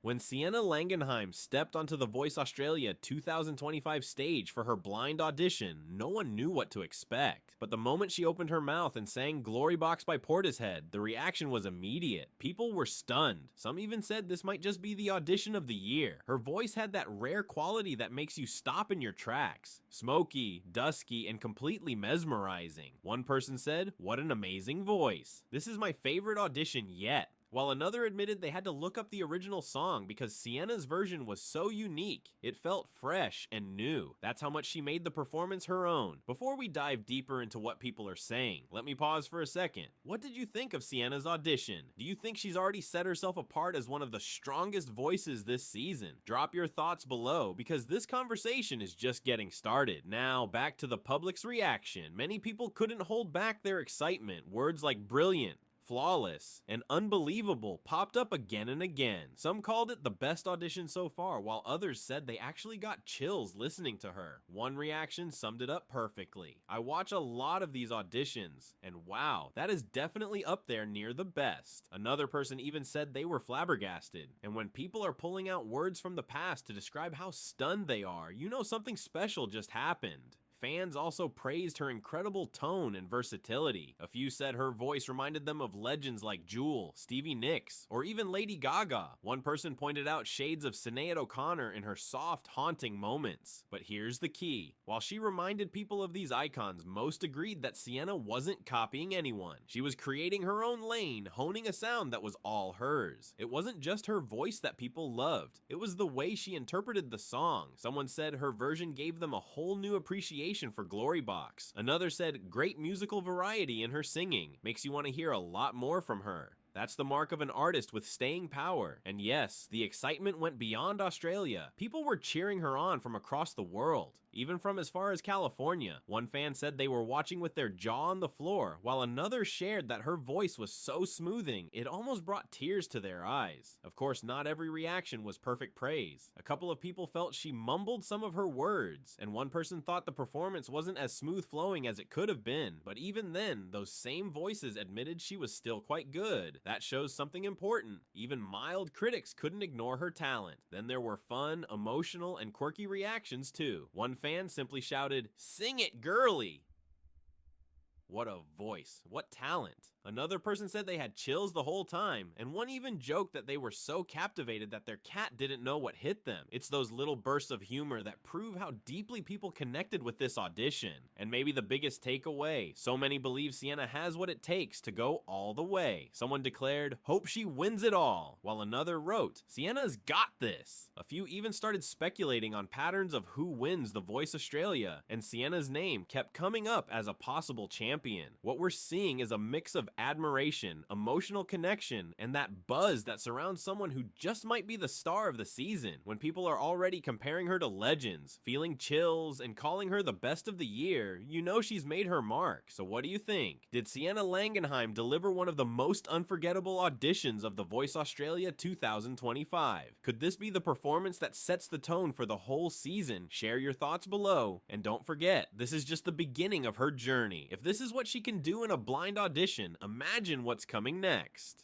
When Sienna Langenheim stepped onto the Voice Australia 2025 stage for her blind audition, no one knew what to expect. But the moment she opened her mouth and sang Glorybox by Portishead, the reaction was immediate. People were stunned. Some even said this might just be the audition of the year. Her voice had that rare quality that makes you stop in your tracks. Smoky, dusky, and completely mesmerizing. One person said, "What an amazing voice. This is my favorite audition yet." While another admitted they had to look up the original song because Sienna's version was so unique. It felt fresh and new. That's how much she made the performance her own. Before we dive deeper into what people are saying, let me pause for a second. What did you think of Sienna's audition? Do you think she's already set herself apart as one of the strongest voices this season? Drop your thoughts below because this conversation is just getting started. Now, back to the public's reaction. Many people couldn't hold back their excitement. Words like brilliant, flawless, and unbelievable popped up again and again. Some called it the best audition so far, while others said they actually got chills listening to her. One reaction summed it up perfectly. I watch a lot of these auditions, and wow, that is definitely up there near the best. Another person even said they were flabbergasted. And when people are pulling out words from the past to describe how stunned they are, you know something special just happened. Fans also praised her incredible tone and versatility. A few said her voice reminded them of legends like Jewel, Stevie Nicks, or even Lady Gaga. One person pointed out shades of Sinead O'Connor in her soft, haunting moments. But here's the key. While she reminded people of these icons, most agreed that Sienna wasn't copying anyone. She was creating her own lane, honing a sound that was all hers. It wasn't just her voice that people loved. It was the way she interpreted the song. Someone said her version gave them a whole new appreciation for Glorybox. Another said great musical variety in her singing. Makes you want to hear a lot more from her. That's the mark of an artist with staying power. And yes, the excitement went beyond Australia. People were cheering her on from across the world, even from as far as California. One fan said they were watching with their jaw on the floor, while another shared that her voice was so smoothing, it almost brought tears to their eyes. Of course, not every reaction was perfect praise. A couple of people felt she mumbled some of her words, and one person thought the performance wasn't as smooth flowing as it could have been. But even then, those same voices admitted she was still quite good. That shows something important. Even mild critics couldn't ignore her talent. Then there were fun, emotional, and quirky reactions too. One fan simply shouted, "Sing it, girly!" What a voice. What talent. Another person said they had chills the whole time, and one even joked that they were so captivated that their cat didn't know what hit them. It's those little bursts of humor that prove how deeply people connected with this audition. And maybe the biggest takeaway, so many believe Sienna has what it takes to go all the way. Someone declared, "Hope she wins it all," while another wrote, "Sienna's got this." A few even started speculating on patterns of who wins the Voice Australia, and Sienna's name kept coming up as a possible champion. What we're seeing is a mix of admiration, emotional connection, and that buzz that surrounds someone who just might be the star of the season. When people are already comparing her to legends, feeling chills, and calling her the best of the year, you know she's made her mark. So what do you think? Did Sienna Langenheim deliver one of the most unforgettable auditions of the Voice Australia 2025? Could this be the performance that sets the tone for the whole season? Share your thoughts below, and don't forget, this is just the beginning of her journey. If this is what she can do in a blind audition, imagine what's coming next.